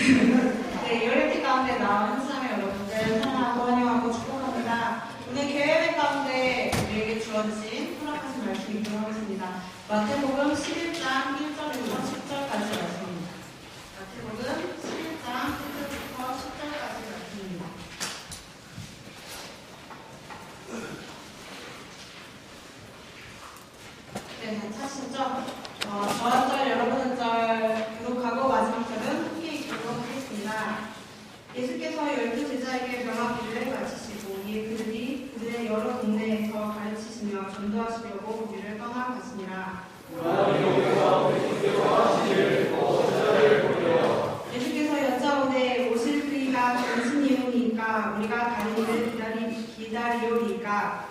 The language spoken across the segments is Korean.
네, 요리티 가운데 나온 현수남의 여러분들 사랑하고 환영하고 축복합니다. 오늘 계획 가운데 우리에게 주어진 허락하신 말씀 읽도록 하겠습니다. 마태복음 11장 1절부터 10절까지 말씀입니다. 마태복음 11장 1절부터 10절까지 말씀입니다. 네, 잘 찾으셨죠? 저한 절, 여러분 한 절 기록하고 마지막 절은 함께 읽도록 하겠습니다. 예수께서 12 제자에게 명하기를 마치시고 이에 그들이 그들의 여러 동네에서 가르치시며 전도하시려고 거기를 떠나갔습니다. 예수께서 여짜오되 오실 그이가 당신 이름이니까 우리가 가는 일을 기다리오리까.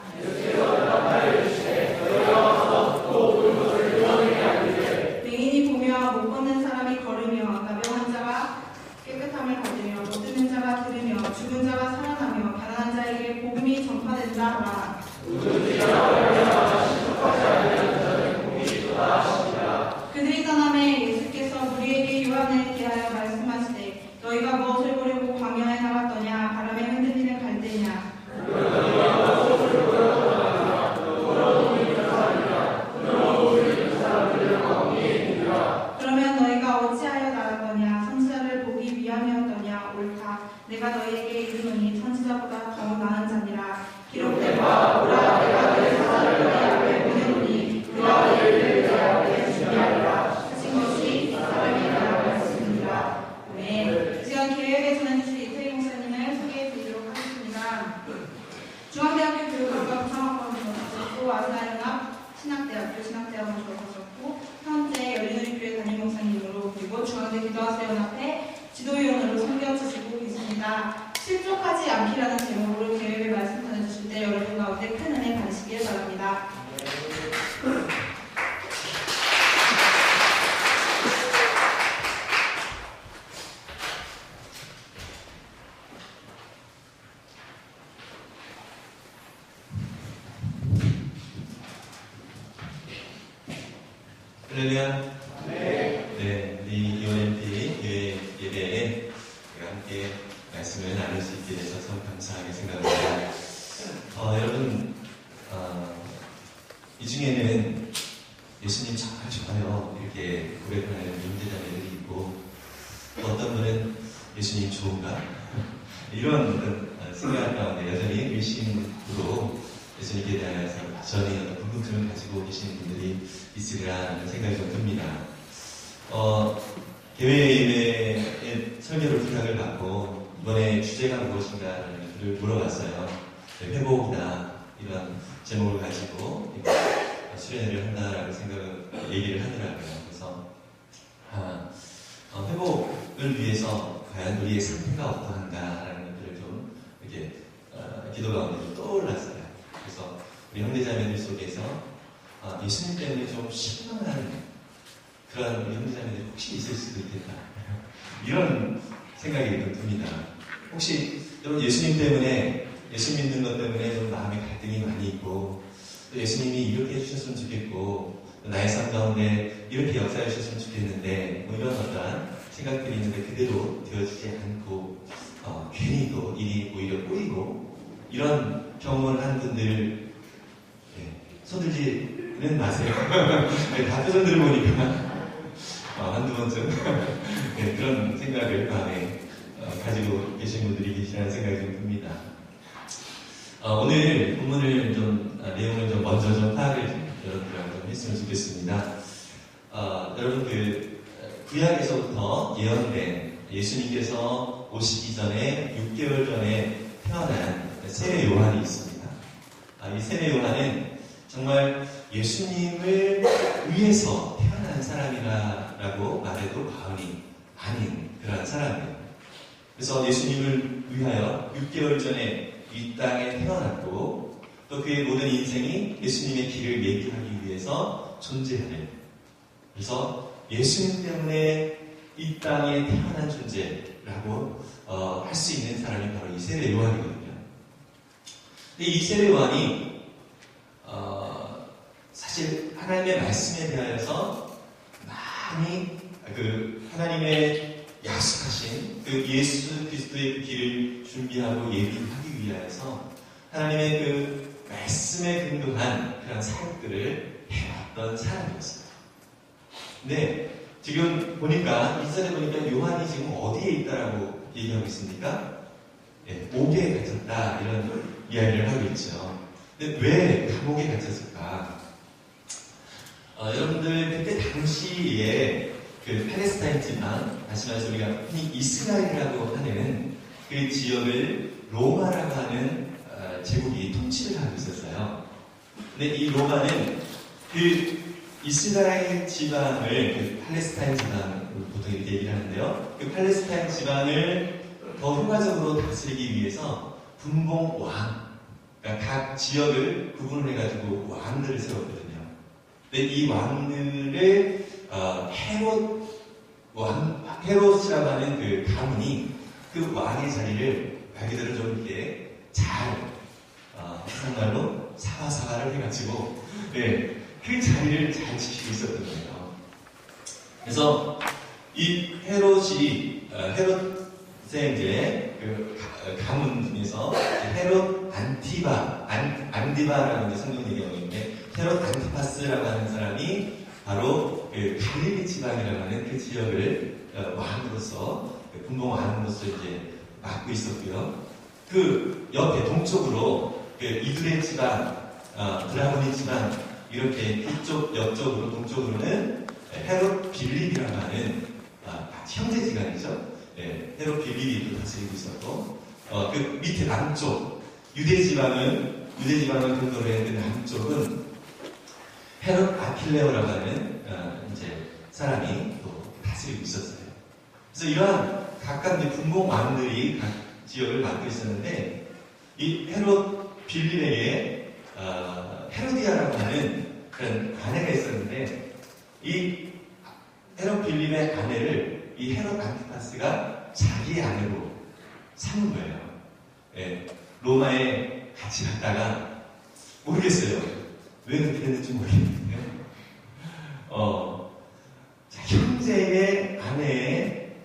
맹인이 보며 못 걷는 사람이 걸으며 나병 자가 깨끗함을 받으며 못 듣는 자가 들으며 죽은 자가 살아나며 가난한 자에게 복음이 전파된다 하라. 그들이 떠나매 예수께서 무리에게 요한에 대하여 말씀하시되 너희가 무엇을 보려고 광야에 나갔더냐. 바람에 흔들리는 갈대냐. 그러면 너희가 어찌하여 나갔더냐. 선지자를 보기 위함이었더냐. 옳다. 내가 너희에게 이르노니 선지자보다 더 나은 자니라. 기록된 바 보라 내가 너희 사자를 너희 앞에 보내노니 그가 너희를 대하여 내 준비하리라 하신 것이 이 사람이라고 했습니다. 네. 지금 계획에 전해주신 이태희 목사님을 소개해 드리도록 하겠습니다. 중앙대학교 교육학과 부상학과를 졸업하셨고 아시아연합 신학대학교 신학대학원 졸업하셨고 현재 열린우리교회 담임 목사님으로 그리고 중앙대 기도하세요연합회 지도위원으로 섬겨주시고 계십니다. 실족하지 않기라는 제목으로 계획을 말씀 전해주실 때 여러분 가운데 큰 은혜 받으시길 바랍니다. 할렐루야. 네, 우리 UNMP 교회 예배에 함께 말씀을 나눌 수 있게 돼서 참 감사하게 생각합니다. 여러분, 이 중에는 예수님 정말 좋아요 이렇게 고백하는 형제자매들이 있고 또 어떤 분은 예수님 좋은가? 이런 생각 가운데 여전히 의심으로 예수님께 대해서 여전히 궁금증을 가지고 계시는 분들이 있으리라는 생각이 좀 듭니다. 교회의 설교를 부탁을 받고 이번에 주제가 무엇인가를 물어봤어요. 회복이다 이런 제목을 가지고 수련회를 한다라고 얘기를 하더라고요. 그래서 회복을 위해서 과연 우리의 상태가 어떠한가라는 것들을 좀 이렇게 기도 가운데 좀 떠올랐어요. 그래서 우리 형제자매들 속에서 예수님 때문에 좀 실망한 그런 우리 형제자매들이 혹시 있을 수도 있겠다. 이런 생각이 좀 듭니다. 혹시 여러분 예수님 때문에 예수 믿는 것 때문에 좀 마음의 갈등이 많이 있고 또 예수님이 이렇게 해주셨으면 좋겠고 나의 삶 가운데 이렇게 역사해 주셨으면 좋겠는데 뭐 이런 어떠한 생각들이 있는데 그대로 되어지지 않고 괜히 또 일이 오히려 꼬이고 이런 경험을 하는 분들 손들지는 마세요. 다 표정 들어보니까 한두 번쯤 그런 생각을 마음에 가지고 계신 분들이 계시라는 생각이 좀 듭니다. 오늘 본문을 내용을 좀 먼저 좀 파악을 여러분들하고 좀 했으면 좋겠습니다. 여러분 구약에서부터 예언된 예수님께서 오시기 전에 6개월 전에 태어난 세례 요한이 있습니다. 이 세례 요한은 정말 예수님을 위해서 태어난 사람이라고 말해도 과언이 아닌 그런 사람이에요. 그래서 예수님을 위하여 6개월 전에 이 땅에 태어났고 또 그의 모든 인생이 예수님의 길을 예기하기 위해서 존재하는 그래서 예수님 때문에 이 땅에 태어난 존재라고 할 수 있는 사람이 바로 이 세례 요한이거든요. 근데 이 세례 요한이 사실 하나님의 말씀에 대하여서 많이 하나님의 약속하신 그 예수 그리스도의 그 길을 준비하고 예비하기 위하여서 하나님의 그 말씀에 근거한 그런 사역들을 해왔던 사람이었어요. 근데 지금 보니까 이전에 보니까 요한이 지금 어디에 있다라고 얘기하고 있습니까? 옥에 갇혔다 이런 이야기를 하고 있죠. 근데 왜 감옥에 갇혔을까? 여러분들 그때 당시에 그 팔레스타인 지방, 다시 말해서 우리가 흔히 이스라엘이라고 하는 그 지역을 로마라고 하는 제국이 통치를 하고 있었어요. 근데 이 로마는 그 이스라엘 지방을, 그 팔레스타인 지방, 보통 이렇게 얘기를 하는데요. 그 팔레스타인 지방을 더 효과적으로 다스리기 위해서 분봉왕, 그러니까 각 지역을 구분을 해가지고 왕들을 세웠거든요. 근데 이 왕들을 헤롯이라고 하는 그 가문이 그 왕의 자리를 말 그대로 좀 이렇게 잘, 한국말로 사과사과를 해가지고, 그 자리를 잘 지키고 있었던 거예요. 그래서 이 헤롯이, 헤롯의 이제 그 가문 중에서 헤롯 안디바라는 성경 얘기하고 있는데, 헤롯 안티파스라고 하는 사람이 바로 그 갈릴리 지방이라고 하는 그 지역을 왕으로서, 분봉 왕으로서 이제 맡고 있었고요. 그 옆에 동쪽으로 그 이두레 지방, 드라고니 지방, 이렇게 이쪽 옆쪽으로 동쪽으로는 헤롯 빌립이라고 하는 형제지간이죠. 헤롯 빌립이 다스리고 있었고, 그 밑에 남쪽 유대 지방은 근거로 했는데 남쪽은 헤롯 아킬레오라고 하는 이제 사람이 또 다스리고 있었어요. 그래서 이러한 각각 분봉 왕들이 각 지역을 맡고 있었는데 이 헤롯 빌립에게 헤로디아라고 하는 그런 아내가 있었는데 이 헤롯 빌립의 아내를 이 헤롯 안티파스가 자기의 아내로 삼은 거예요. 로마에 같이 갔다가 모르겠어요. 왜 그렇게 됐는지 모르겠는데요. 형제의 아내의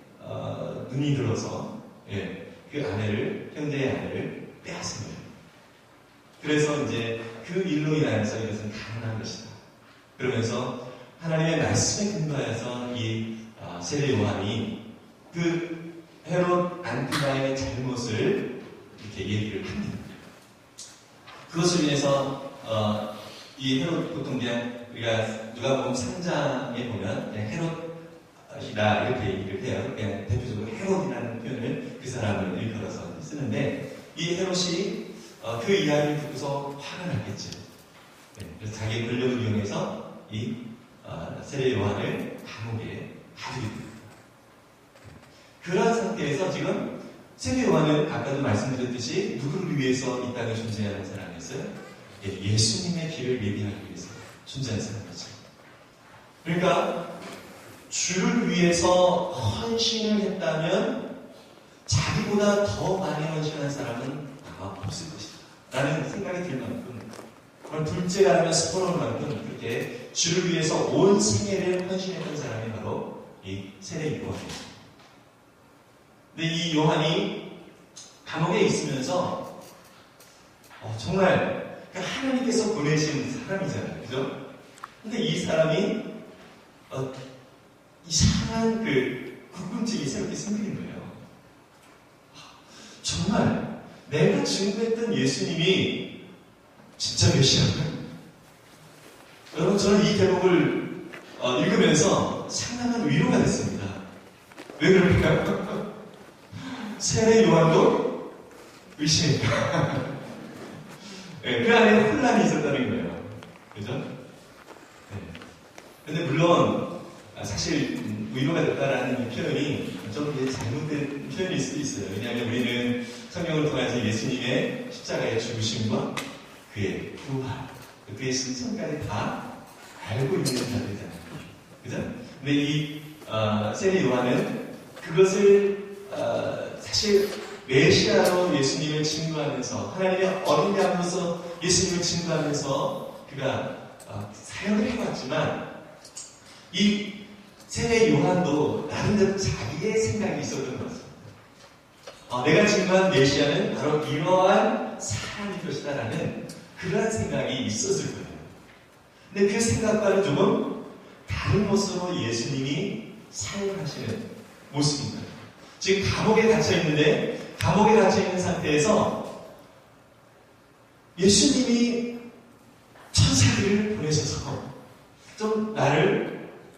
눈이 들어서 그 형제의 아내를 빼앗은 거예요. 그래서 이제 그 일로 인하여서 이것은 가능한 것이다. 그러면서 하나님의 말씀에 근거해서 이 세례 요한이 그 헤롯 안티바의 잘못을 이렇게 얘기를 합니다. 그것을 인해서 이 헤롯 보통 그냥 우리가 누가복음 3장에 보면 그냥 헤롯이다 이렇게 얘기를 해요. 그냥 대표적으로 헤롯이라는 표현을 그 사람을 일컬어서 쓰는데 이 헤롯이 그 이야기를 듣고서 화가 났겠죠. 그래서 자기의 권력을 이용해서 이 세례 요한을 감옥에 가두게 됩니다. 그런 상태에서 지금 세례 요한은 아까도 말씀드렸듯이 누구를 위해서 이 땅에 존재하는 사람이었어요? 예수님의 길을 예비하기 위해서 존재하는 사람이죠. 그러니까 주를 위해서 헌신을 했다면 자기보다 더 많이 헌신한 사람은 아마 없을 것이다 라는 생각이 들 만큼, 둘째가 아니면 스포로울 만큼 그렇게 주를 위해서 온 생애를 헌신했던 사람이 바로 이 세례 요한입니다. 근데 이 요한이 감옥에 있으면서 정말 하나님께서 보내신 사람이잖아요. 그죠? 근데 이 사람이 이상한 그 궁금증이 새롭게 생기는 거예요. 정말 내가 증거했던 예수님이 진짜 메시아인가요? 여러분, 저는 이 대목을 읽으면서 상당한 위로가 됐습니다. 왜 그럴까요? 세례 요한도 의심했다. 그 안에 혼란이 있었다는 거예요. 그죠? 근데 물론 사실 위로가 됐다라는 이 표현이 좀 잘못된 표현일 수도 있어요. 왜냐하면 우리는 성경을 통해서 예수님의 십자가의 죽으심과 그의 부활, 그의 신성까지 다 알고 있는 자들이잖아요. 그죠? 근데 이 세례 요한은 그것을 사실 메시아로 예수님을 증거하면서 하나님의 어린 양으로서 예수님을 증거하면서 그가 사역을 해왔지만 이 세례 요한도 나름대로 자기의 생각이 있었던 것 같습니다. 내가 증거한 메시아는 바로 이러한 사람일 것이다라는 그러한 생각이 있었을 거예요. 근데 그 생각과는 조금 다른 모습으로 예수님이 사역하시는 모습입니다. 지금 감옥에 갇혀있는데, 감옥에 갇혀있는 상태에서 예수님이 천사들을 보내셔서 좀 나를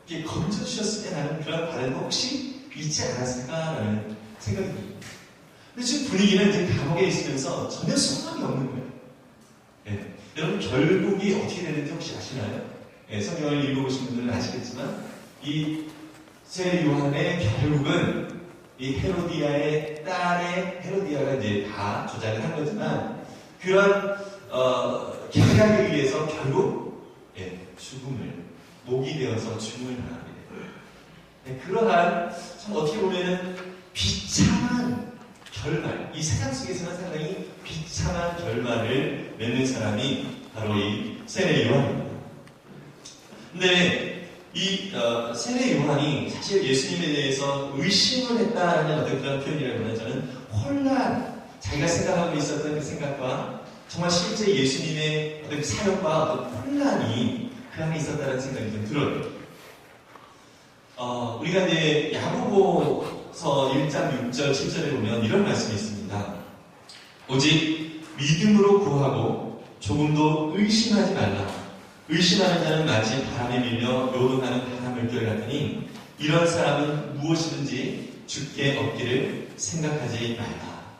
이렇게 건져주셨으면 하는 그런 바람도 혹시 있지 않았을까라는 생각이 듭니다. 근데 지금 분위기는 이제 감옥에 있으면서 전혀 소망이 없는 거예요. 네. 여러분, 결국이 어떻게 되는지 혹시 아시나요? 네, 성경을 읽어보신 분들은 아시겠지만, 이 세례 요한의 결국은 이 헤로디아의 딸의 헤로디아가 이제 다 조작을 한 거지만, 그런 계략에 의해서 결국 죽음을, 목이 되어서 죽음을 당하게 돼요. 네, 그러한 참 어떻게 보면은 비참한 결말, 이 세상 속에서는 상당히 비참한 결말을 맺는 사람이 바로 이 세례 요한입니다. 근데 이 세례 요한이 사실 예수님에 대해서 의심을 했다는 어떤 그런 표현이라면 저는 혼란, 자기가 생각하고 있었던 그 생각과 정말 실제 예수님의 어떤 사역과 어떤 혼란이 그 안에 있었다는 생각이 좀 들어요. 우리가 이제 야고보서 1장 6절 7절에 보면 이런 말씀이 있습니다. 오직 믿음으로 구하고 조금도 의심하지 말라. 의심하는 자는 마치 바람에 밀려 요동하는 바람물결 같으니 이런 사람은 무엇이든지 주께 얻기를 생각하지 말라.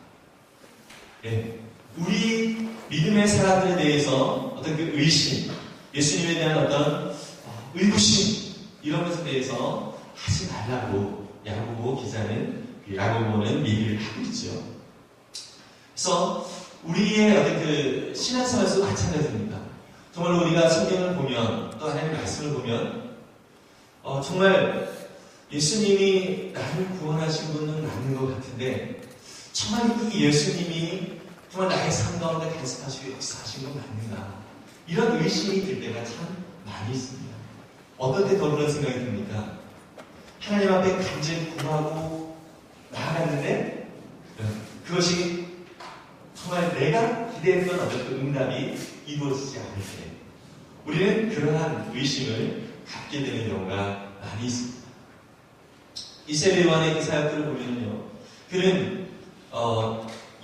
네. 우리 믿음의 사람들에 대해서 어떤 그 의심, 예수님에 대한 어떤 의구심 이런 것에 대해서 하지 말라고 야고보 기자는, 야고보는 얘기를 하고 있죠. 그래서 우리의 어떤 그 신앙생활에서도 마찬가지입니다. 정말 우리가 성경을 보면, 또 하나님의 말씀을 보면, 정말 예수님이 나를 구원하신 분은 맞는 것 같은데, 정말 이 예수님이 정말 나의 삶 가운데 간섭하시고 역사하신 건 맞는가? 이런 의심이 들 때가 참 많이 있습니다. 어떤 때 더 그런 생각이 듭니까? 하나님 앞에 간절히 구하고 나아갔는데, 그것이 정말 내가 기대했던 어떤 그 응답이 이루어지지 않을 때, 우리는 그러한 의심을 갖게 되는 경우가 많이 있습니다. 이 세례 요한의 그 사역들을 보면요, 그는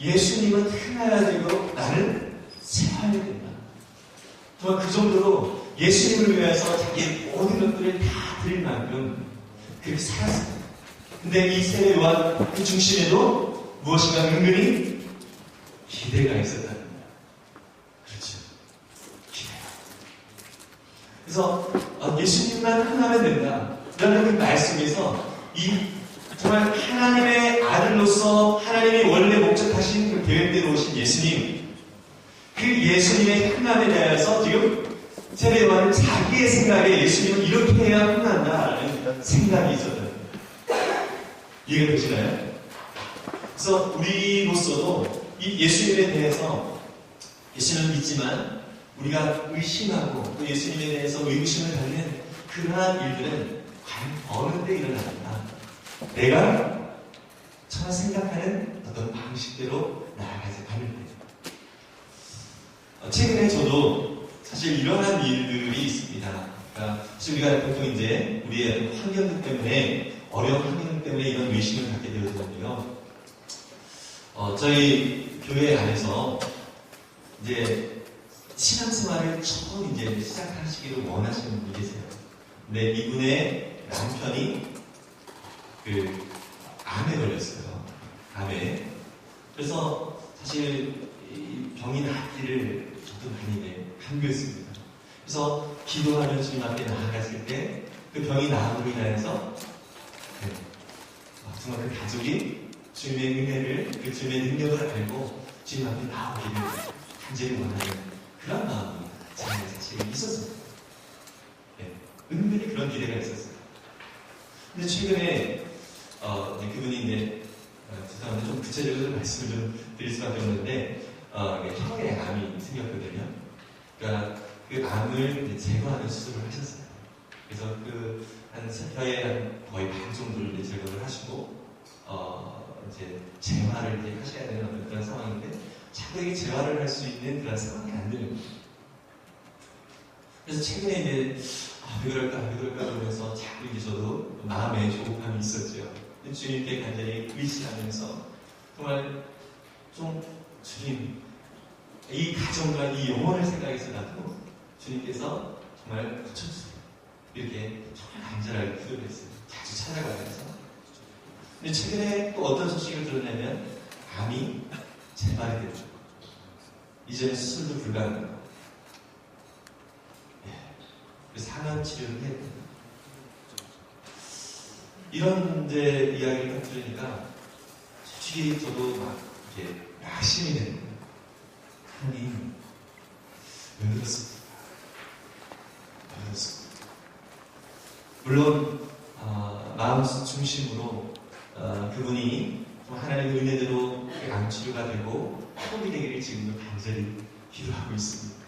예수님은 행하야 되고 나는 세워야 된다. 정말 그 정도로 예수님을 위해서 자기의 모든 것들을 다 드릴 만큼 그렇게 살았습니다. 근데 이 세례 요한 그 중심에도 무엇인가 은근히 기대가 있었다는 거예요. 그렇죠. 기대가. 그래서 예수님만 하나면 된다. 라는 그 말씀에서 이 정말 하나님의 아들로서 하나님이 원래 목적하신 그 계획대로 오신 예수님, 그 예수님의 흥함에 대해서 지금 세례 요한은 자기의 생각에 예수님은 이렇게 해야 흥한다라는 생각이 있었던 거예요. 이해가 되시나요? 그래서 우리로서도 이 예수님에 대해서 예수님을 믿지만 우리가 의심하고 또 예수님에 대해서 의구심을 갖는 그러한 일들은 과연 어느 때 일어나는가? 내가 정말 생각하는 어떤 방식대로 나아가지 않을 때. 최근에 저도 사실 이러한 일들이 있습니다. 그러니까 사실 우리가 보통 이제 우리의 환경 때문에, 어려운 환경 때문에 이런 의심을 갖게 되었는데요. 저희 교회 안에서 이제 신앙생활을 처음 이제 시작하시기를 원하시는 분이 계세요. 근데 이분의 남편이 암에 걸렸어요. 암에. 그래서 사실 병이 나기를 저도 많이 간구했습니다. 그래서 기도하는 주님 앞에 나아갔을 때 그 병이 나음으로 인해서 정말 그 가족이 주님의 은혜를, 그 주님의 능력을 알고 주님 앞에 나오기를 간절히 원하는 그런 마음이 제가 사실 있었습니다. 은근히 그런 기대가 있었어요. 근데 최근에 그분이 이제 죄송한데 좀 구체적으로 말씀을 좀 드릴 수밖에 없는데 혀에 암이 생겼거든요. 그러니까 그 암을 제거하는 수술을 하셨어요. 그래서 한 세터에 한 거의 반 정도를 이제 제거를 하시고, 이제 재활을 이제 하셔야 되는 어떤 그런 상황인데, 자꾸에게 재활을 할 수 있는 그런 상황이 안 되는 거예요. 그래서 최근에 이제, 왜 그럴까 그러면서 자꾸 이제 저도 마음에 조급함이 있었죠. 주님께 간절히 의지하면서, 정말 주님, 이 가정과 이 영혼을 생각해서라도 주님께서 정말 고쳐주세요. 이렇게 정말 간절하게 기도를 했어요. 자주 찾아가면서. 근데 최근에 또 어떤 소식을 들었냐면, 암이 재발이 됐죠. 이제는 수술도 불가능하고. 그래서 항암 치료를 해야 됩니다. 이런 이제 이야기를 딱 들으니까, 솔직히 저도 막 이렇게 낙심이 되는 거예요. 하나님, 왜 그렇습니까? 왜 그렇습니까? 물론 마음 중심으로 그분이 하나님의 은혜대로 암치료가 되고 회복이 되기를 지금도 간절히 기도하고 있습니다.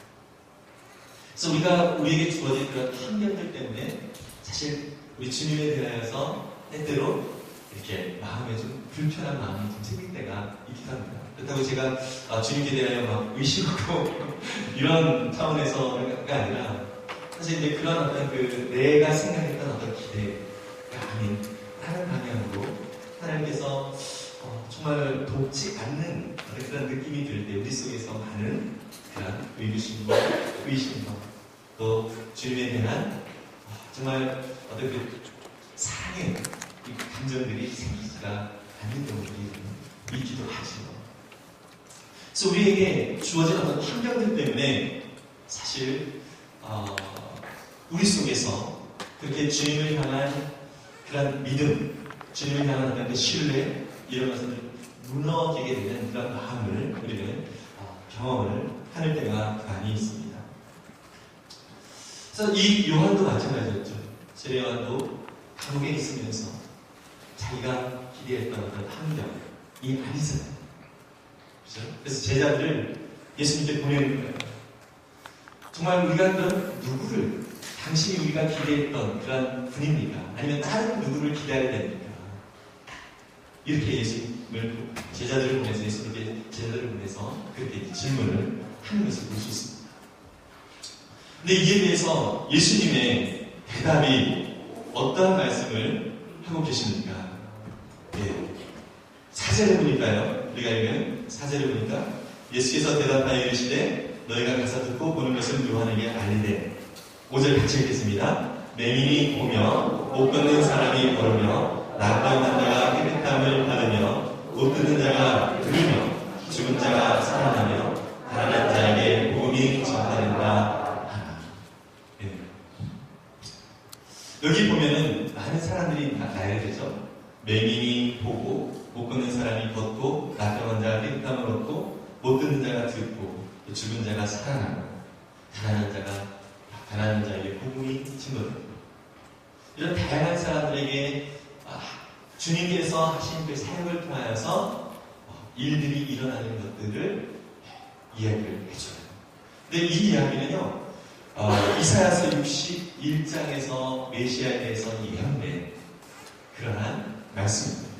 그래서 우리에게 주어진 그런 환경들 때문에 사실 우리 주님에 대하여서 때때로 이렇게 마음에 좀 불편한 마음이 좀 생길 때가 있기도 합니다. 그렇다고 제가 주님께 대하여 막 의심하고 이런 차원에서가 아니라, 사실 이제 그런 어떤 내가 생각했던 어떤 기대가 아닌 다른 방향으로 하나님께서 정말 돕지 않는 그런 느낌이 들 때 우리 속에서 많은 그런 의구심과 의심과 또 주님에 대한 정말 어떤 사랑의 감정들이 생기지가 않는 경우들이 있기도 하죠. 그래서 우리에게 주어진 어떤 환경들 때문에 사실 우리 속에서 그렇게 주님을 향한 그런 믿음, 주님을 향한 어떤 그 신뢰, 이런 것을 무너지게 되는 그런 마음을 우리는 경험을 하는 때가 많이 있습니다. 그래서 이 요한도 마찬가지였죠. 세례 요한도 감옥에 있으면서 자기가 기대했던 어떤 환경이 아니잖아요. 그렇죠? 그래서 제자들을 예수님께 보내는 거예요. 정말 우리가 그런 누구를, 당신이 우리가 기대했던 그런 분입니까? 아니면 다른 누구를 기대해야 됩니까? 이렇게 예수님을, 제자들을 보내서 예수님께 제자들을 보내서 그렇게 질문을 하는 것을 볼 수 있습니다. 근데 이에 대해서 예수님의 대답이 어떠한 말씀을 하고 계십니까? 네. 4절을 보니까요. 우리가 읽은 4절을 보니까 예수께서 대답하여 이르시되 너희가 가서 듣고 보는 것을 요한에게 알리되. 5절 같이 읽겠습니다. 맹인이 보며 못 걷는 사람이 걸으며 낙담한 자가 깨끗함을 받으며 못 듣는 자가 들으며 죽은 자가 살아나며 가난한 자에게 복음이 전파된다 하나. 네. 여기 보면은 많은 사람들이 나야 되죠. 맹인이 보고 못 걷는 사람이 걷고 낙담한 자가 깨끗함을 얻고 못 듣는 자가 듣고 죽은 자가 살아나고 가난한 자에게 복음이 증거됩니다. 이런 다양한 사람들에게 주님께서 하신 그 사역을 통하여서 일들이 일어나는 것들을 이야기를 해줘요. 근데 이 이야기는요, 이사야서 61장에서 메시아에 대해서 예언된 그러한 말씀입니다.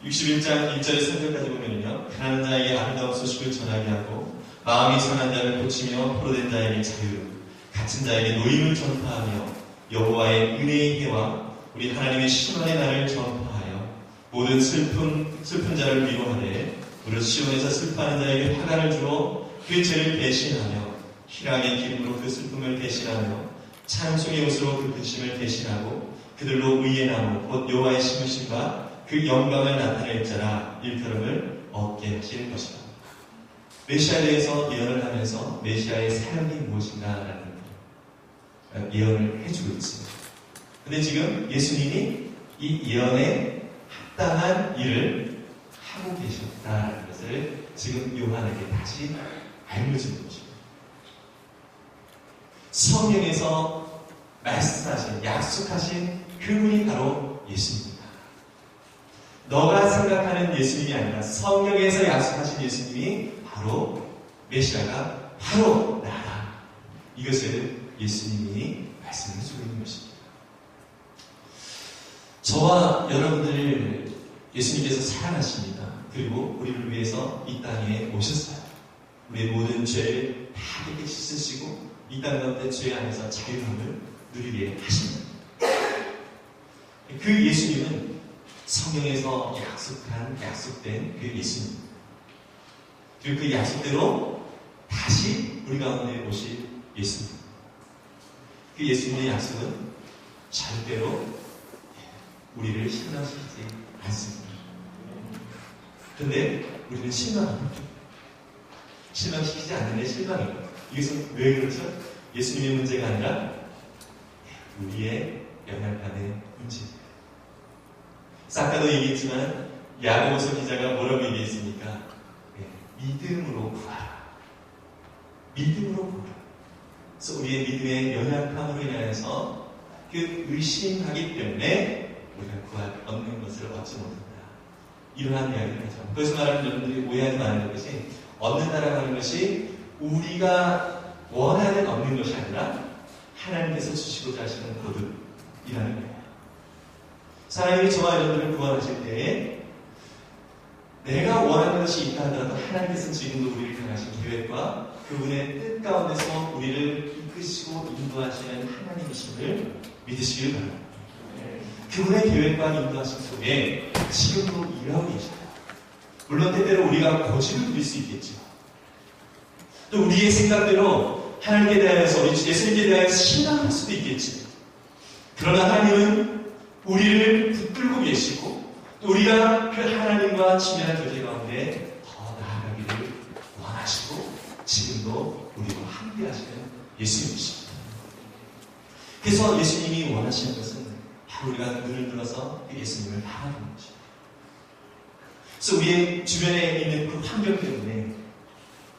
61장 1절에 3절까지 보면요, 가난한 자에게 아름다운 소식을 전하게 하고 마음이 상한 자를 고치며 포로된 자에게 자유, 갇힌 자에게 노임을 전파하며 여호와의 은혜의 해와 우리 하나님의 신원의 날을 전파하여 모든 슬픈 자를 위로하되 무릇 시온에서 슬퍼하는 자에게 화관을 주어 그 죄를 대신하며 희락의 기름으로 그 슬픔을 대신하며 찬송의 옷으로 그 근심을 대신하고 그들로 의의 나무 곧 여호와의 심으심과 그 영광을 나타낼 자라 일컬음을 얻게 하시는 것이다. 메시아에 대해서 예언을 하면서 메시아의 사역이 무엇인가라는 예언을 해주고 있습니다. 근데 지금 예수님이 이 예언에 합당한 일을 하고 계셨다는 것을 지금 요한에게 다시 알려주는 것입니다. 성경에서 말씀하신, 약속하신 그분이 바로 예수님입니다. 너가 생각하는 예수님이 아니라 성경에서 약속하신 예수님이 바로 메시아가 바로 나다. 이것을 예수님이 말씀을 해주고 있는 것입니다. 저와 여러분들 예수님께서 사랑하십니다. 그리고 우리를 위해서 이 땅에 오셨어요. 우리의 모든 죄를 다 깨끗이 씻으시고 이 땅 가운데 죄 안에서 자유함을 누리게 하십니다. 그 예수님은 성경에서 약속된 그 예수님. 그리고 그 약속대로 다시 우리 가운데 오실 예수님. 그 예수님의 약속은 절대로 우리를 실망시키지 않습니다. 그런데 우리는 실망합니다. 실망시키지 않는데 실망입니다. 이것은 왜 그렇죠? 예수님의 문제가 아니라 우리의 영향받는 문제입니다. 아까도 얘기했지만 야고보서 기자가 뭐라고 얘기했습니까? 믿음으로 구하라. 믿음으로 구하라. 그래서 우리의 믿음의 연약함으로 인하여서 그 의심하기 때문에 우리가 얻는 것을 얻지 못한다. 이러한 이야기를 하죠. 그래서 말하는 여러분들이 오해하지 말아야 될 것이 얻는다라고 하는 것이 우리가 원하는 얻는 것이 아니라 하나님께서 주시고자 하시는 거듭이라는 거예요. 하나님이 저와 여러분들을 구원하실 때에 내가 원하는 것이 있다 하더라도 하나님께서는 지금도 우리를 향하신 계획과 그분의 뜻 가운데서 우리를 이끄시고 인도하시는 하나님이심을 믿으시길 바랍니다. 그분의 계획과 인도하심 속에 지금도 일하고 계십니다. 물론 때때로 우리가 고집을 부릴 수 있겠죠. 또 우리의 생각대로 하나님께 대하여서 예수님께 대하여서 신앙할 수도 있겠지. 그러나 하나님은 우리를 붙들고 계시고 또 우리가 그 하나님과 친밀한 교제 가운데 더 나아가기를 원하시고 지금도 우리와 함께 하시는 예수님이십니다. 그래서 예수님이 원하시는 것은 바로 우리가 눈을 들어서 그 예수님을 바라보는 것입니다. 그래서 우리의 주변에 있는 그 환경 때문에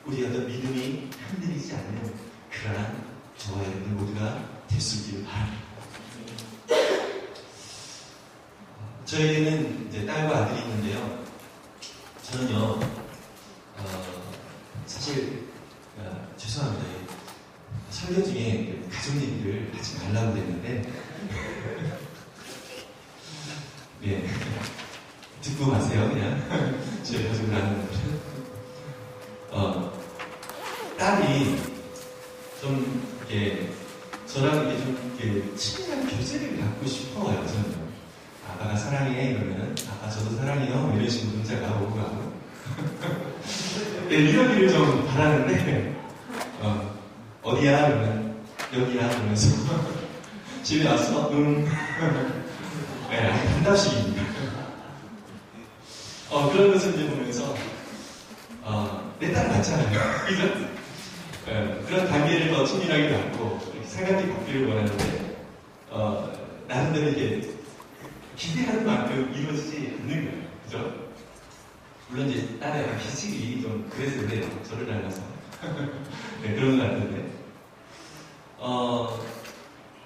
우리의 어떤 믿음이 흔들리지 않는 그러한 저와 여러분 모두가 될 수 있기를 바랍니다. 저에게는 이제 딸과 아들이 있는데요. 저는요, 사실, 죄송합니다. 설교 중에 가족 얘기를 하지 말라고 그랬는데, 예, 듣고 가세요, 그냥. 제 가족을 하는 거죠. 딸이 좀, 이렇게, 저랑 이렇게 좀, 이렇게 친밀한 교제를 갖고 싶어요, 저는. 아빠가 사랑해 이러면 아빠 저도 사랑해요 이런 식으로 문자가 오고 가고 네, 이런 일을 좀 바라는데 어디야? 그러면 여기야 그러면서 집에 와서 네, 한답식입니다. 그런 것을 이제 보면서 내 딸 같잖아요. 그죠? 그런 관계를 더 친밀하게 갖고 생각이 바뀌기를 원하는데 나름대로 이게 기대하는 만큼 이루어지지 않는 거예요. 그죠? 물론 이제 딸의 기질이 좀 그래서 그래요. 저를 닮아서. 네, 그런 것 같은데.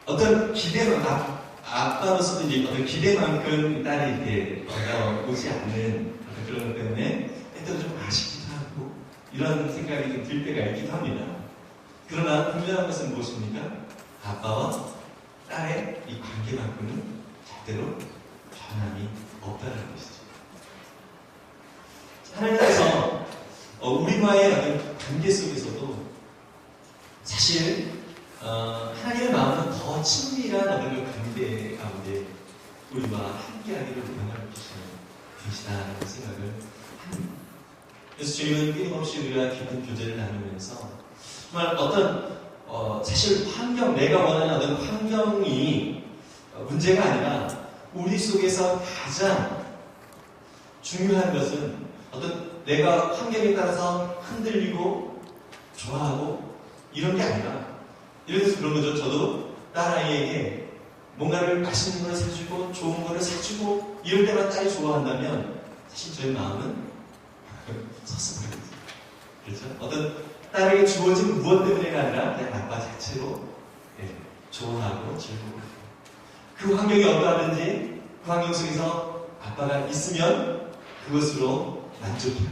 어떤 기대만, 아빠로서도 이제 어떤 기대만큼 딸이 이렇게 다가오지 않는 그런 것 때문에 때때로 좀 아쉽기도 하고 이런 생각이 좀 들 때가 있기도 합니다. 그러나 분명한 것은 무엇입니까? 아빠와 딸의 이 관계만큼은 절대로 변함이 없다는 것이죠. 하나님께서 우리와의 어떤 관계 속에서도 사실 하나님의 마음은 더 친밀한 어떤 관계 가운데 우리와 함께하기를 원하는 것이다라는 생각을 합니다. 그래서 주님은 끊임없이 우리와 깊은 교제를 나누면서 정말 어떤 사실 내가 원하는 어떤 환경이 문제가 아니라 우리 속에서 가장 중요한 것은 어떤 내가 환경에 따라서 흔들리고 좋아하고 이런 게 아니라 예를 들어서 그런 거죠. 저도 딸아이에게 뭔가를 맛있는 걸 사주고 좋은 거를 사주고 이럴 때만 딸이 좋아한다면 사실 저희 마음은 섰습니다. 그렇죠? 어떤 딸에게 주어진 무엇 때문에가 아니라 그냥 아빠 자체로 좋아하고 즐거워. 그 환경이 어떠하든지 그 환경 속에서 아빠가 있으면 그것으로 만족해요.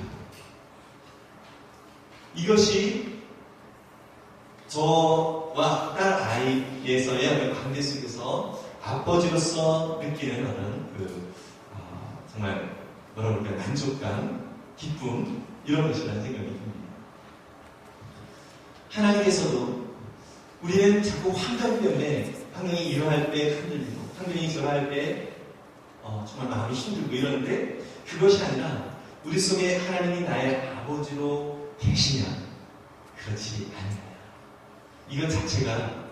이것이 저와 아버지와 딸 아이에서의 어떤 관계 속에서 아버지로서 느끼는 어떤 정말 뭐라 그럴까요? 만족감, 기쁨 이런 것이라는 생각이 듭니다. 하나님께서도 우리는 자꾸 환경 때문에 환경이 이러할 때 흔들리고 환경이 저러할 때 정말 마음이 힘들고 이러는데 그것이 아니라 우리 속에 하나님이 나의 아버지로 계시냐? 그렇지 않느냐. 이것 자체가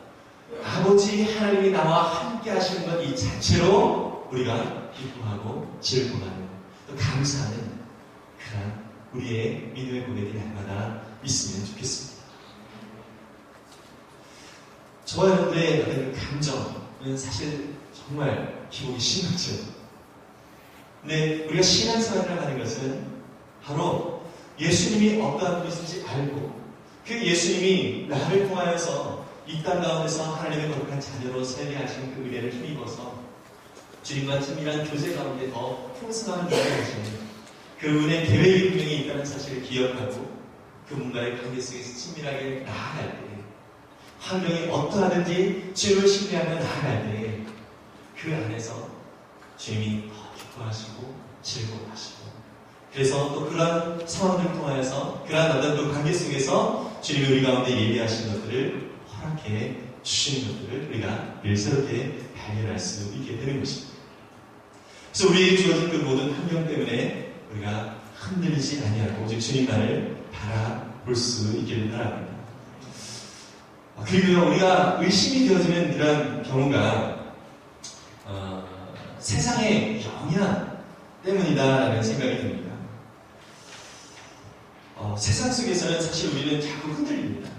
아버지 하나님이 나와 함께 하시는 것 이 자체로 우리가 기뻐하고 즐거워하는 또 감사하는 그런 우리의 믿음의 고백이 날마다 있으면 좋겠습니다. 저와 여러분의 어떤 감정은 사실 정말 기복이 심하죠. 근데 우리가 신앙생활을 하는 것은 바로 예수님이 어떠한 분이신지 알고 그 예수님이 나를 통하여서 이 땅 가운데서 하나님의 거룩한 자녀로 살게 하신 그 은혜를 힘입어서 주님과 친밀한 교제 가운데 더 풍성한 은혜를 주시는 그 은혜 계획이 분명히 있다는 사실을 기억하고 그분과의 관계 속에서 친밀하게 나아갈 때 환경이 어떠하든지 주님을 신뢰하며 나아갈 때 그 안에서 주님이 더 기뻐하시고 즐거워하시고 그래서 또 그러한 상황들을 통하여서 그러한 어떤 그 관계 속에서 주님이 우리 가운데 예비하신 것들을 허락해 주시는 것들을 우리가 일스럽게 발견할 수 있게 되는 것입니다. 그래서 우리에게 주어진 그 모든 환경 때문에 우리가 흔들리지 아니하고 오직 주님만을 바라볼 수 있기를 바랍니다. 그리고 우리가 의심이 되어지는 이러한 경우가 세상의 영향 때문이다라는 생각이 듭니다. 세상 속에서는 사실 우리는 자꾸 흔들립니다.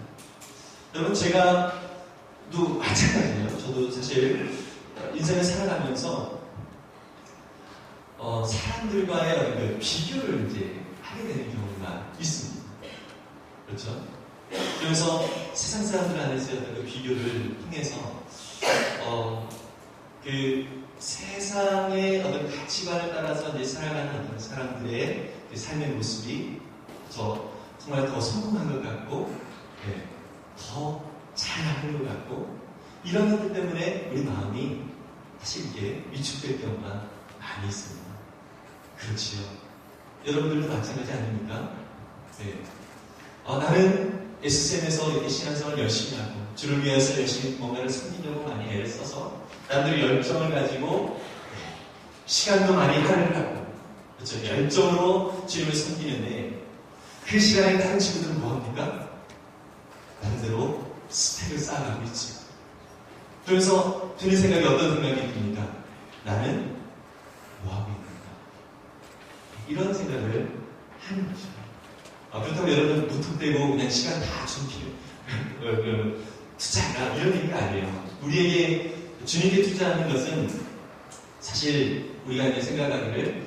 여러분 제가도 마찬가지예요. 저도 사실 인생을 살아가면서 사람들과의 어떤 그 비교를 이제 하게 되는 경우가 있습니다. 그렇죠? 그래서 세상 사람들 안에서의 어떤 그 비교를 통해서 그 세상의 어떤 가치관을 따라서 이제 살아가는 어떤 사람들의 그 삶의 모습이 정말 더 성공한 것 같고, 더 잘하는 것 같고, 이런 것들 때문에 우리 마음이 사실 이게 위축될 경우가 많이 있습니다. 그렇지요. 여러분들도 마찬가지 아닙니까? 네. 나는 SCM에서 이렇게 신앙생활을 열심히 하고, 주를 위해서 열심히 뭔가를 섬기려고 많이 애를 써서, 남들이 열정을 가지고, 시간도 많이 할애를 하고, 그렇죠. 열정으로 주님을 섬기는데, 그 시간에 다른 친구들은 뭐합니까? 나름대로 스펙을 쌓아가고 있죠. 그러면서 드는 생각이 어떤 생각이 듭니까? 나는 뭐하고 있는가? 이런 생각을 하는 거죠. 그렇다고 여러분 무턱대고 그냥 시간 다 투자하라 이런 얘기가 아니에요. 우리에게 주님께 투자하는 것은 사실 우리가 이제 생각하기를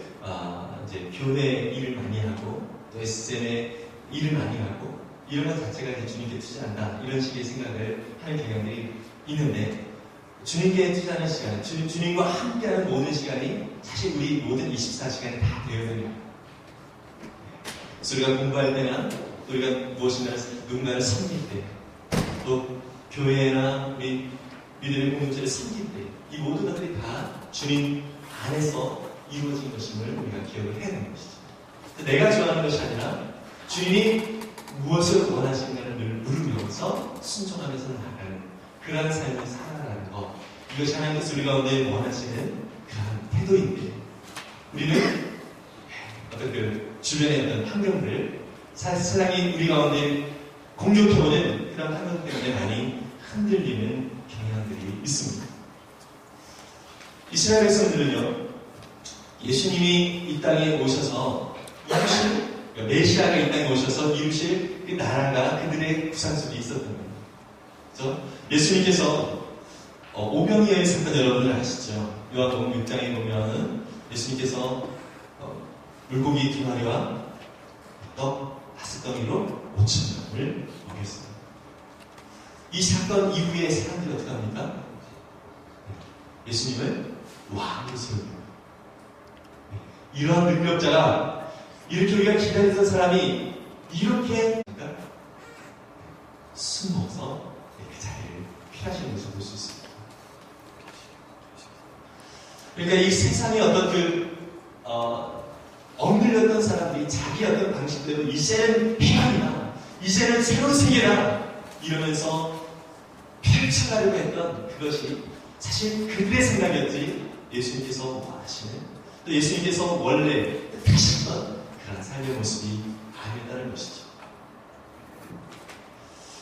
이제 교회 일을 많이 하고 또 SM에 일을 많이 하고 이런 것 자체가 이제 주님께 투자한다 이런 식의 생각을 하는 경향들이 있는데 주님께 투자하는 시간, 주님과 함께하는 모든 시간이 사실 우리 모든 24시간이 다 되어야 됩니다. 그래서 우리가 공부할 때나 또 우리가 무엇인가 누군가를 섬길 때 또 교회나 우리 믿음의 공동체를 섬길 때 이 모든 것들이 다 주님 안에서 이루어진 것임을 우리가 기억을 해야 되는 것이죠. 내가 좋아하는 것이 아니라 주님이 무엇을 원하시는가를 늘 물으면서 순종하면서 나아가는 그러한 삶을 살아가는 것 이것이 하나님께서 우리 가운데 원하시는 그러한 태도인데 우리는 어떤 그 주변의 어떤 환경들 세상이 우리 가운데 공격해오는 그런 환경 때문에 많이 흔들리는 경향들이 있습니다. 이스라엘 백성들은요 예수님이 이 땅에 오셔서 이루실 메시아가 이 땅에 오셔서 이루실 그 나라가 그들의 구상 속에 있었던 겁니다. 그래서 예수님께서 오병이어의 사건 여러분들 아시죠? 요한복음 6장에 보면 예수님께서 물고기 2마리와 떡 5덩이로 5,000명을 먹였습니다. 이 사건 이후에 사람들이 어떻게 합니까? 예수님을 왕으로 세웁니다. 이러한 능력자가 이렇게 우리가 기다리던 사람이 이렇게 숨어서 그 자리를 그러니까 이 세상의 어떤 억눌렸던 사람들이 자기 어떤 방식대로 이제는 해방이다, 이제는 새로운 세계다 이러면서 펼쳐가려고 했던 그것이 사실 그들의 생각이었지 예수님께서 원하시는, 또 예수님께서 원래 뜻하셨던 그런 삶의 모습이 아니었다는 것이죠.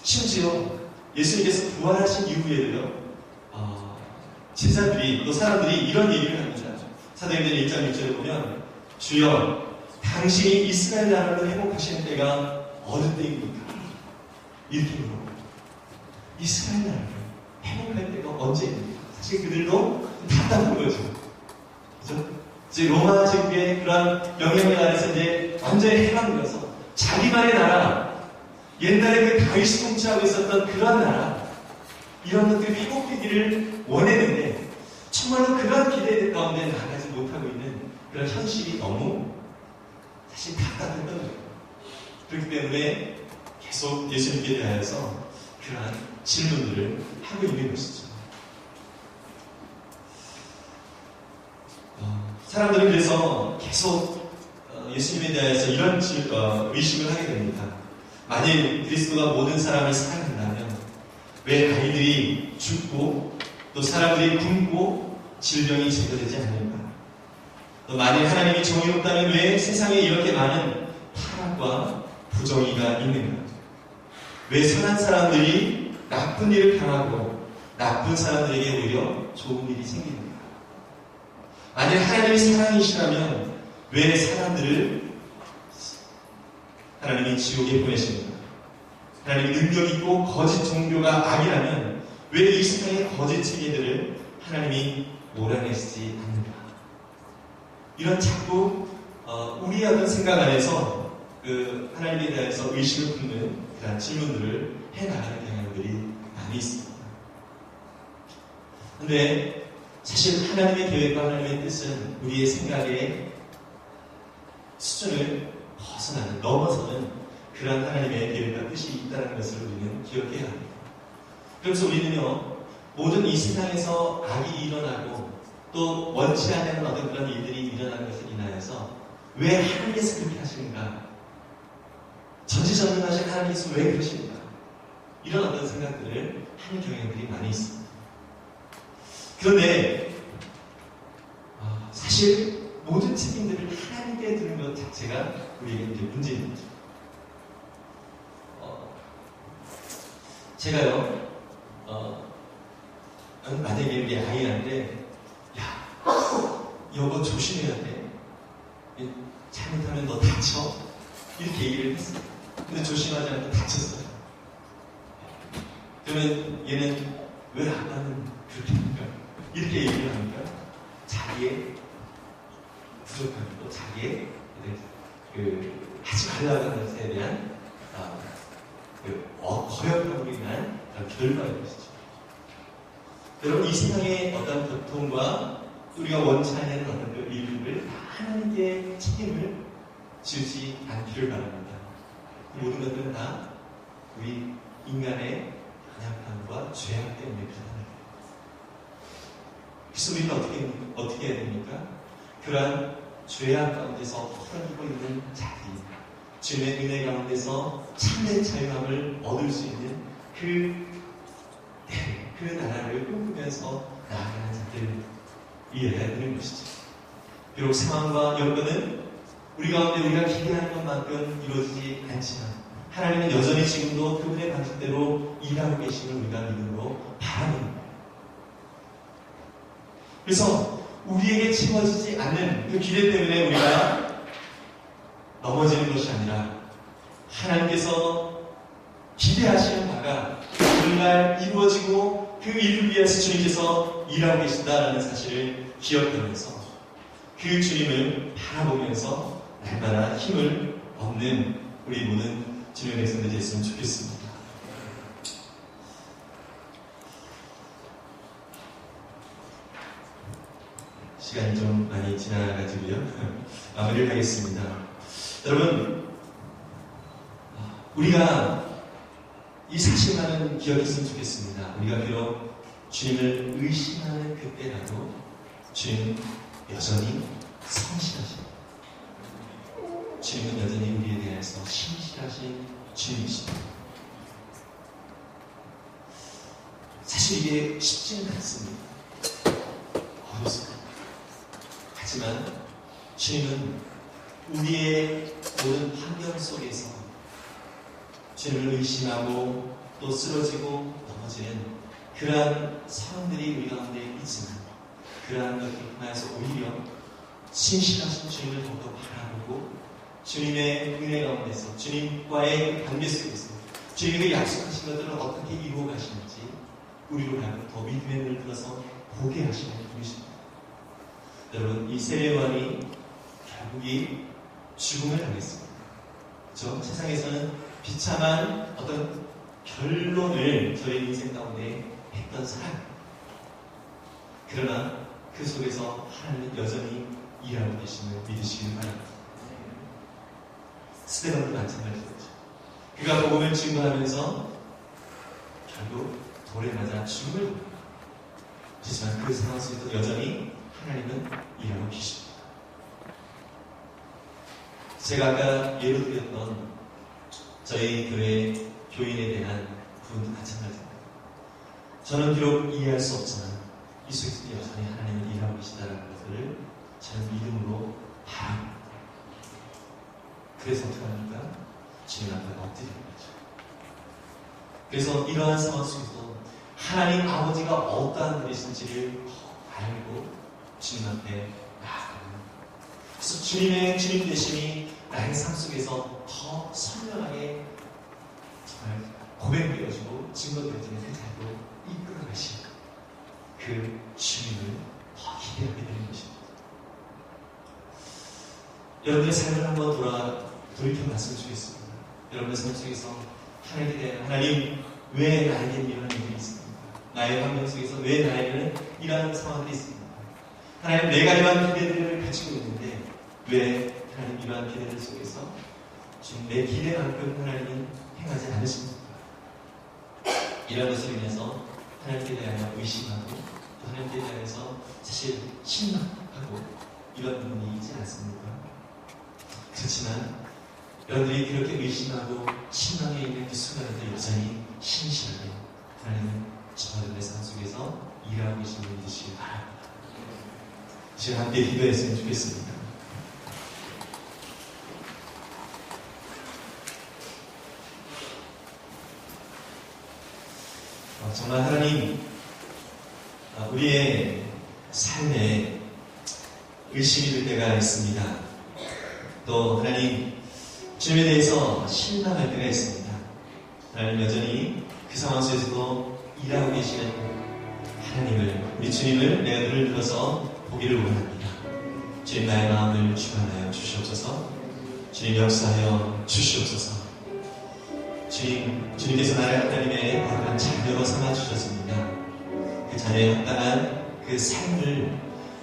심지어 예수님께서 부활하신 이후에도요, 제자들이 또 사람들이 이런 얘기를 합니다. 사도행전 1장 1절에 보면 주여 당신이 이스라엘 나라를 회복하시는 때가 어느 때입니까? 이렇게 물어봅니다. 이스라엘 나라를 회복할 때가 언제입니까? 사실 그들도 답답한 거죠. 그죠? 이제 로마 제국의 그런 영향력 아래서 이제 완전히 해방되어서 자기만의 나라, 옛날에 그 다윗이 통치하고 있었던 그런 나라, 이런 것들이 회복되기를 원했는데 정말로 그런 기대 가운데 나가지 못하고 있는 그런 현실이 너무 사실 답답했던 거예요. 그렇기 때문에 계속 예수님께 대하여서 그러한 질문들을 하고 있는 것이죠. 사람들은 그래서 계속 예수님에 대해서 이런 의심을 하게 됩니다. 만일 그리스도가 모든 사람을 사랑한다면 왜 아이들이 죽고 또 사람들이 굶고 질병이 제거되지 않는가? 또 만일 하나님이 정의롭다면 왜 세상에 이렇게 많은 타락과 부정의가 있는가? 왜 선한 사람들이 나쁜 일을 당하고 나쁜 사람들에게 오히려 좋은 일이 생기는가? 만일 하나님이 사랑이시라면 왜 사람들을 하나님이 지옥에 보내십니까? 하나님이 능력있고 거짓 종교가 악이라면 왜 이 세상의 거짓 체계들을 하나님이 몰아내시지 않는가? 이런 자꾸 우리의 어떤 생각 안에서 그 하나님에 대해서 의심을 품는 그런 질문들을 해나가는 경향들이 많이 있습니다. 그런데 사실 하나님의 계획과 하나님의 뜻은 우리의 생각의 수준을 벗어나는, 넘어서는 그런 하나님의 계획과 뜻이 있다는 것을 우리는 기억해야 합니다. 그래서 우리는요, 모든 이 세상에서 악이 일어나고 또 원치 않는 어떤 그런 일들이 일어나는 것을 인하여서 왜 하나님께서 그렇게 하시는가? 전지전능하신 하나님께서 왜 그러십니까? 이런 어떤 생각들을 하는 경향들이 많이 있습니다. 그런데 사실 모든 책임들을 하나님께 두는 것 자체가 우리에게 이제 문제인 거죠. 제가요, 만약에 우리 아이한테, 야, 여보 조심해야 돼. 잘못하면 너 다쳐. 이렇게 얘기를 했어요. 근데 조심하지 않고 다쳤어요. 그러면 얘는 왜 아빠는 그렇게 합니까? 이렇게 얘기를 하니까 자기의 부족함이고 자기의 하지 말라고 하는 것에 대한 거역함으로 인한 결과인 것이죠. 여러분, 이 세상의 어떤 고통과 우리가 원치 않는 어떤 그 일들을 하나님께 책임을 지우지 않기를 바랍니다. 모든 것들은 다 우리 인간의 연약함과 죄악 때문에 그렇다는 거예요. 그래서 우리는 어떻게 해야 됩니까? 그러한 죄악 가운데서 허락이고 있는 자들이 주님의 은혜 가운데서 참된 자유함을 얻을 수 있는 그 나라를 꿈꾸면서 나아가는 자들이어야 되는 것이죠. 비록 상황과 여건은 우리 가운데 우리가 기대하는 것만큼 이루어지지 않지만 하나님은 여전히 지금도 그분의 방식대로 일하고 계시는 우리가 믿음으로 바라봅니다. 그래서 우리에게 채워지지 않는 그 기대 때문에 우리가 넘어지는 것이 아니라 하나님께서 기대하시는 바가 오늘날 이루어지고 그 일을 위해서 주님께서 일하고 계신다라는 사실을 기억하면서 그 주님을 바라보면서 날마다 힘을 얻는 우리 모든 주님의 백성들이 됐으면 좋겠습니다. 시간이 좀 많이 지나가지고요. 마무리를 하겠습니다. 여러분, 우리가 이 사실만은 기억했으면 좋겠습니다. 우리가 비록 주님을 의심하는 그때라도 주님 여전히 성실하십니다. 주님은 여전히 우리에 대해서 신실하신 주님이십니다. 사실 이게 쉽지는 않습니다. 어렵습니다. 하지만 주님은 우리의 모든 환경 속에서 주님을 의심하고 또 쓰러지고 넘어지는 그러한 상황들이 우리 가운데 있지만 그러한 것을 통해서 오히려 신실하신 주님을 더욱더 바라보고 주님의 은혜 가운데서 주님과의 관계 속에서 주님이 약속하신 것들을 어떻게 이루어 가시는지 우리로 하여금 더 믿음의 눈을 들어서 보게 하시는 분이십니다. 여러분, 이 세례요한이 결국이 죽음을 당했습니다. 그렇죠? 세상에서는 비참한 어떤 결론을 저희 인생 가운데 했던 사람. 그러나 그 속에서 하나님은 여전히 일하고 계심을 믿으시길 바랍니다. 스데반도 마찬가지였죠. 그가 복음을 증거하면서 결국 돌에 맞아 죽음을 당합니다. 하지만 그 상황 속에서 여전히 하나님은 일하고 계십니다. 제가 아까 예로 드렸던 저희 교회 교인에 대한 부분도 마찬가지입니다. 저는 비록 이해할 수 없지만 이 속에서 여전히 하나님은 일하고 계시다는 것을 저는 믿음으로 바랍니다. 그래서 어떻게 합니까? 주님 앞에 엎드리는 거죠. 그래서 이러한 상황 속에서 하나님 아버지가 어떠한 분이신지를 알고 주님 앞에 나아갑니다. 그래서 주님 되심이 나의 삶 속에서 더 선명하게 정말 고백되어지고 증거되어지는 세상으로 이끌어가시는 그 주님을 더 기대하게 되는 것입니다. 여러분의 삶을 한번 돌이켜봤으면 좋겠습니다. 여러분의 삶 속에서 하나님에 대한 하나님 왜 나에게 이런 일이 있습니까? 나의 환경 속에서 왜 나에게는 이러한 상황들이 있습니까? 하나님 내가 이러한 기대들을 가지고 있는데 왜 하나님 이러한 기대들 속에서 지금 내 기대만큼 하나님은 행하지 않으십니까? 이런 것으로 인해서 하나님께 대하여 의심하고 또 하나님께 대하여서 사실 실망하고 이런 부분이 있지 않습니까? 그렇지만 여러분들이 그렇게 의심하고 실망해 있는 그 순간에도 여전히 신실하게 하나님은 저들의 삶 속에서 일하고 계심을 믿으시기 바랍니다. 제가 함께 기도했으면 좋겠습니다. 정말 하나님, 우리의 삶에 의심이 들 때가 있습니다. 또 하나님, 주님에 대해서 실망할 때가 있습니다. 하나님 여전히 그 상황 속에서도 일하고 계시는 하나님을, 우리 주님을 내가 눈을 들어서 보기를 원합니다. 주님 나의 마음을 주관하여 주시옵소서. 주님 역사하여 주시옵소서. 주님께서 나를 하나님의 거룩한 자녀로 삼아주셨습니다. 그 자녀에 합당한 그 삶을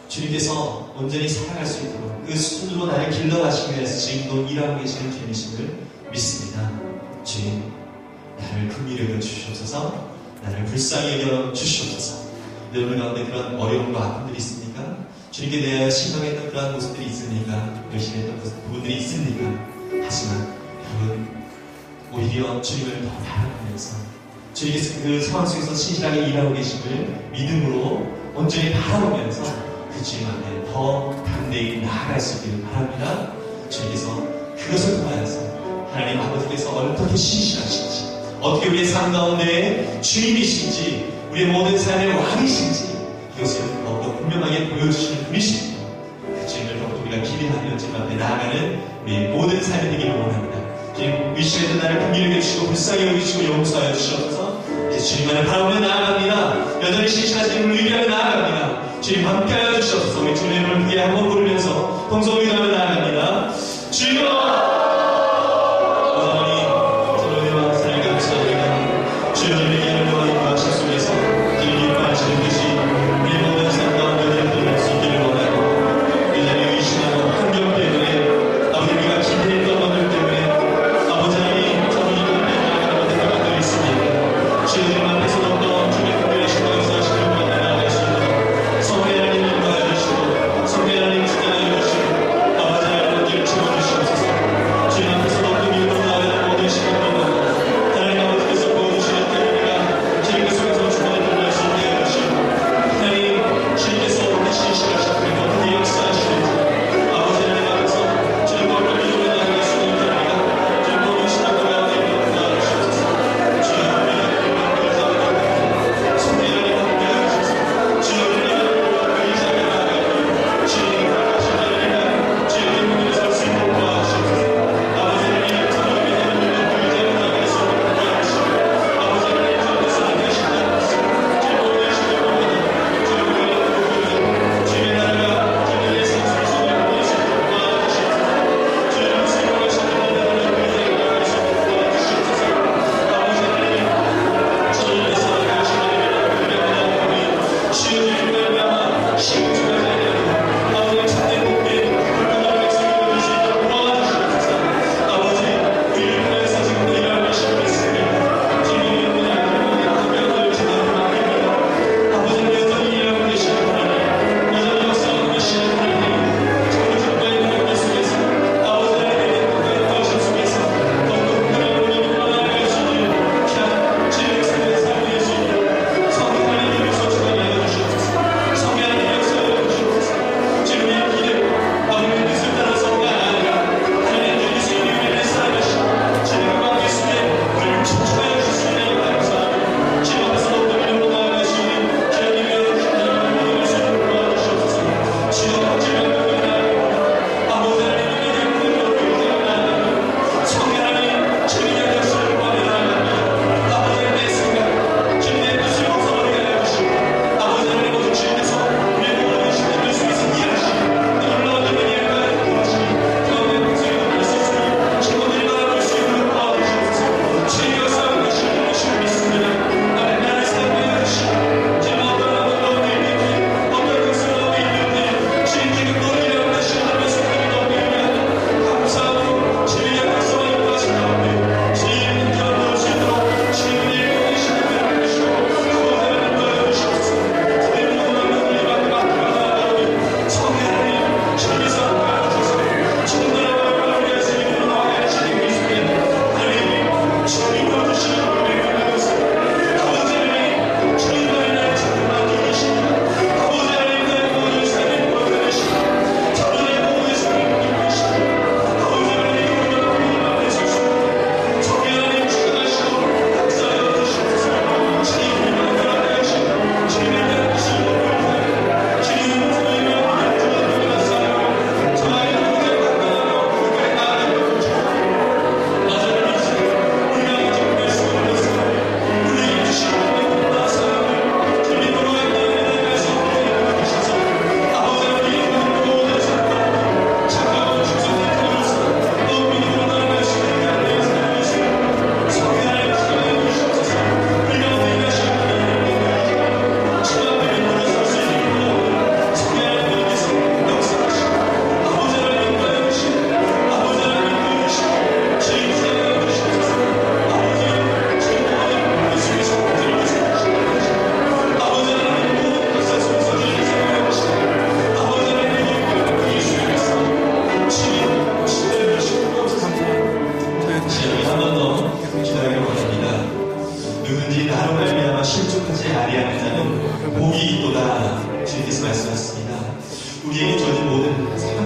주님께서 온전히 살아갈 수 있도록 그 수준으로 나를 길러가시기 위해서 지금도 일하고 계시는 주님이심을 믿습니다. 주님, 나를 긍휼히 여겨 주시옵소서. 나를 불쌍히 여겨 주시옵소서. 여러분 가운데 그런 어려움과 아픔들이 있습니까? 주님께 대하여 실망했던 그러한 모습들이 있습니까? 열심히 했던 부분들이 있습니까? 하지만 여러분, 오히려 주님을 더 바라보면서 주님께서 그 상황 속에서 신실하게 일하고 계심을 믿음으로 온전히 바라보면서 그 주님 앞에 더 담대히 나아갈 수 있기를 바랍니다. 주님께서 그것을 통하여서 하나님 아버지께서 어떻게 신실하신지, 어떻게 우리의 삶 가운데 주님이신지, 우리의 모든 삶의 왕이신지 이것을 더욱더 분명하게 보여주시는 분이십니다. 그 주님을 더욱더 우리가 기대하며 주님 앞에 나아가는 우리 모든 삶이 되기를 원합니다. 주님, 위시에도 나를 긍휼히 여기시고 불쌍히 여기시고 용서하여 주시옵소서. 주님만을 바라보며 나아갑니다. 여전히 신실하신 분을 의뢰하며 나아갑니다. 주님 함께하여 주시옵소서. 우리 주님의 이름을 크게 한번 부르면서 동성의하며 나아갑니다. 주여! 여전히 서로의 사랑을 감사드립니다. 주여 주님의 이름을 영광과 실 속에서 주님 기뻐하시는 듯이 우리 모든 삶 가운데 드릴 수 있기를 원하고 여전히 의심하고 환경 때문에 아버지 우리가 기대했던 것들 때문에 아버지 하나님 저주를 나아가는 것들 것들이 있습니다. 주여 주님 앞에서 더욱더 주님의 긍휼의 신과 역사하시는 분을 나아갈 수 있도록 성령의 하나님 인도하여 주시고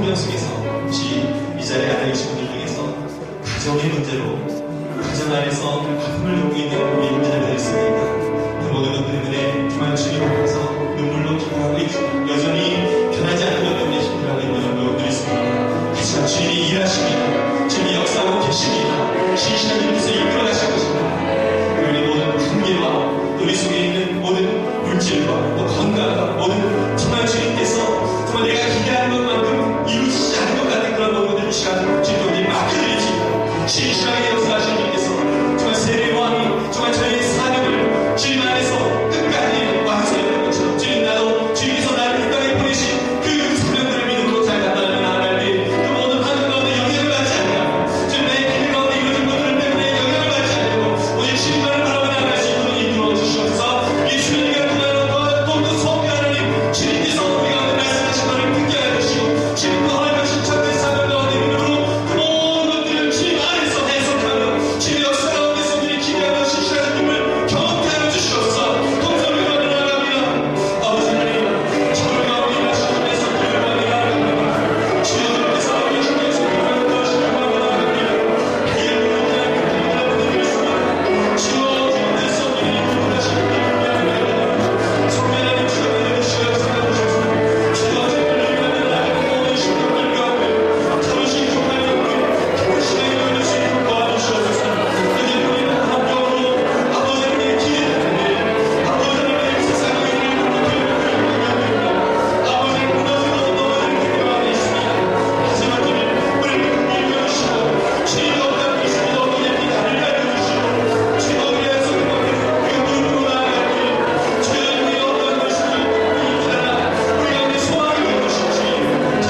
환경 속에서 혹시 이 자리에 앉아 계신 분들 중에서 가정의 문제로 가정 안에서 아픔을 겪고 있는 우리 분들이 있습니까? 그 모든 것 때문에 정말 주님 앞에서 눈물로 기도하고 있지만 여전히 변하지 않는 것 때문에 힘들어하고 있는 여러분들이 있습니다. 하지만 주님이 일하십니다. 주님이 역사하고 계십니다. 신실한 일에서 이끌어 가시고 계십니다. 우리 모든 관계와 우리 속에 있는 모든 물질과 또 건강과 모든 정말 주님께서 정말 내가 기대하는 것만큼 이루어지지 않은 것 같은 그런 모든 것들 이 시간 주님께 맡겨드리십니다. 신실하게 역사하시는 주님께서 정말 세례 왕이 정말 저희의 사명을 주님 안에서 끝까지 완수했던 것처럼 주님 나도 주님께서 나를 이 땅에 보내신 그 사명들을 믿음으로 잘 감당하며 나아갈 때 그 모든 환경 가운데 영향을 받지 않고 주님 나의 길 가운데 이루어진 것들 때문에 영향을 받지 않고 오직 주님만을 바라보며 나아갈 수 있도록 이끌어 주시옵소서. 예수님과 그날로 또는 성령 하나님 주님께서 우리 가운데 말씀하신 말을 듣게 하여 주시고 주님과 하나님의 신청된 사명 가운데 믿음으로 그 모든 것들을 주님 안에서 해석하며 주님의 역사 가운데서 우리를 기대하며 신실한 주님을 경험케 하여 주시옵소서. 동서를 가며 나아갑니다. 아버지 하나님 저를 가운데 일하시는 분의 성령을 가며 나아갑니다. 주님께서 우리 주님의 성령을 도와주시며 나아갑니다. 이런 분들을 믿습니다. 주여 주님의 성령이 도와주시며 나아갑니다. 성령님 주여 주시옵소서. 주여 주님을 나아가는 모든 신령들 가운데 자존심 정말 당신의 영을 수 있도록 도와주시옵소서. 이제 우리는 한편으로 아버지 하나님의 기대하는데 아버지 하나님의 세상의 일을 아버지 하나님 무너지고 넘어지는 기대 가운데 있습니다. 하지만 주님 우리를 긍휼히 여기시고 주님이 어떤 것이고 어떤 일이 나를 알려주시고 주님 어디에서 우리가 누구로 나아가니 주님 어떤 것이고 이기나 우리 가운데 소망이 무엇인지 자신이 지나신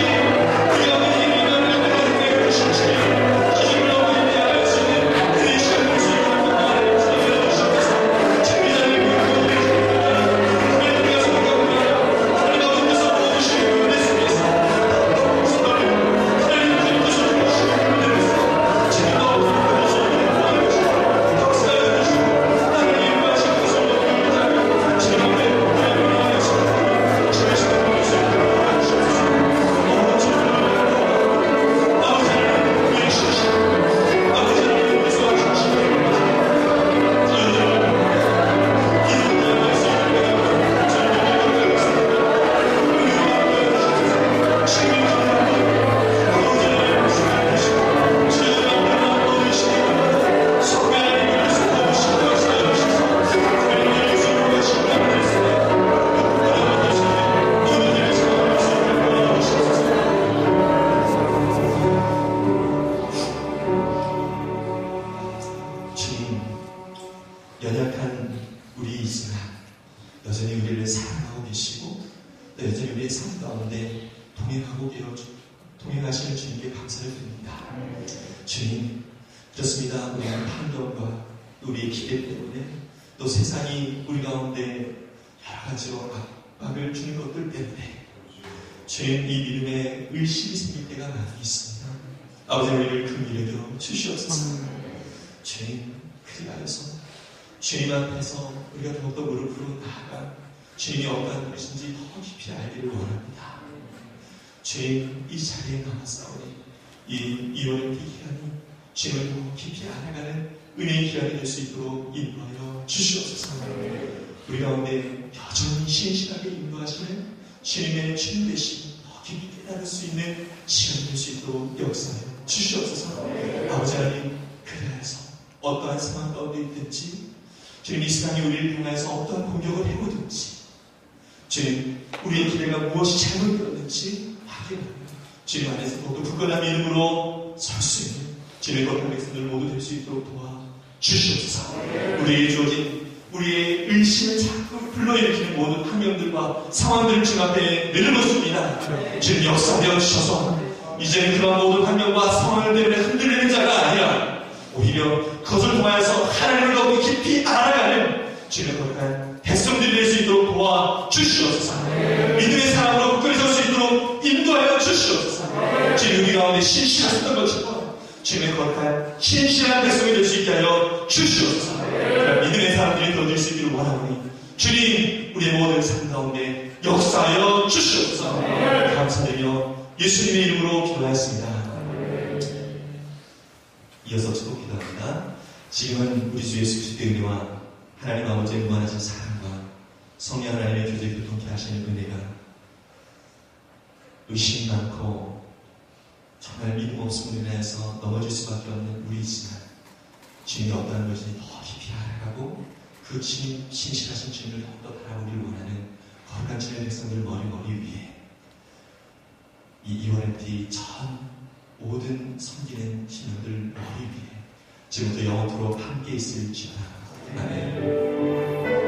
주님 우리 가운데 힘이 나는 것인지 기준을 넘어 있게 하여 주시는 그 시간을 수 있도록 도와주시옵소서. 장미자를 우리가 생각합니다. 우리가 먼저서 보여주시는 은혜 속에서 하나님 주님께서 주시는 은혜 속에서 주님도 보여주시고 역사해 주시고 하나님 말씀 것을 믿습니다. 주님 앞에 하나님을 하여주시고 주의 시간을 볼수 있도록 도와주시옵소서. 아버지 하나님 우리 주시고 아버지 하나님께서 주시는 주님, 연약한 우리이지만 여전히 우리를 사랑하고 계시고 또 여전히 우리의 삶 가운데 동행하시는 주님께 감사를 드립니다. 주님, 그렇습니다. 우리의 환경과 우리의 기대 때문에 또 세상이 우리 가운데 여러 가지로 압박을 주는 것들 때문에 주님 이 믿음에 의심이 생길 때가 많이 있습니다. 아버지 우리를 긍휼히 여겨 주시옵소서. 주님, 그리하여서 주님 앞에서 우리가 더욱더 무릎으로 나아가 주님이 어떠한 것인지 더 깊이 알기를 원합니다. 주님, 이 자리에 남았사오니 이 2월의 기한이 주님을 더 깊이 알아가는 은혜의 기한이 될 수 있도록 인도하여 주시옵소서. 우리 가운데 여전히 신실하게 인도하시는 주님의 주님 되심 더 깊이 깨달을 수 있는 시간이 될 수 있도록 역사하여 주시옵소서. 아버지 하나님, 그래서 어떠한 상황 가운데 있든지 주님 이 세상이 우리를 향해서 어떠한 공격을 해오든지 주님 우리의 기대가 무엇이 잘못되었는지 확인하며 주님 안에서 더욱더 굳건한 믿음으로 설 수 있는 주님의 거룩한 백성들 모두 될 수 있도록 도와 주시옵소서. 우리에게 주어진 우리의 의심을 자꾸 불러일으키는 모든 환경들과 상황들을 주님 앞에 내려놓습니다. 주님 역사되어 주셔서 이제는 그런 모든 환경과 상황을 때문에 흔들리는 자가 아니라 오히려 그것을 통하여서 하나님을 더욱 깊이 알아가는 주님의 거룩한 백성들이 될 수 있도록 도와 주시옵소서. 믿음의 사람으로 굳건히 설 수 있도록 인도하여 주시옵소서. 주님 우리 가운데 신실하셨던 것처럼 주님의 거룩한 신실한 백성이 될 수 있게 하여 주시옵소서. 믿음의 사람들이 되어질 수 있기를 원하오니 주님 우리의 모든 삶 가운데 역사하여 주시옵소서. 감사드리며 예수님의 이름으로 기도하였습니다. 이어서 축복 기도합니다. 지금은 우리 주 예수 그리스도의 은혜와 하나님 아버지의 무한하신 사랑과 성령 하나님의 교제 교통케 하시는 은혜가 의심이 많고 정말 믿음 없음으로 인해서 넘어질 수밖에 없는 우리이지만 주님이 어떠한 것이 더 깊이 알아가고 그 주님, 신실하신 주님을 더욱더 바라보기를 원하는 거룩한 주님의 백성들 머리 위에 이 이원enti 전 모든 섬기는 신령들 머리 위에 지금부터 영원토록 함께 있을지어다. 아멘.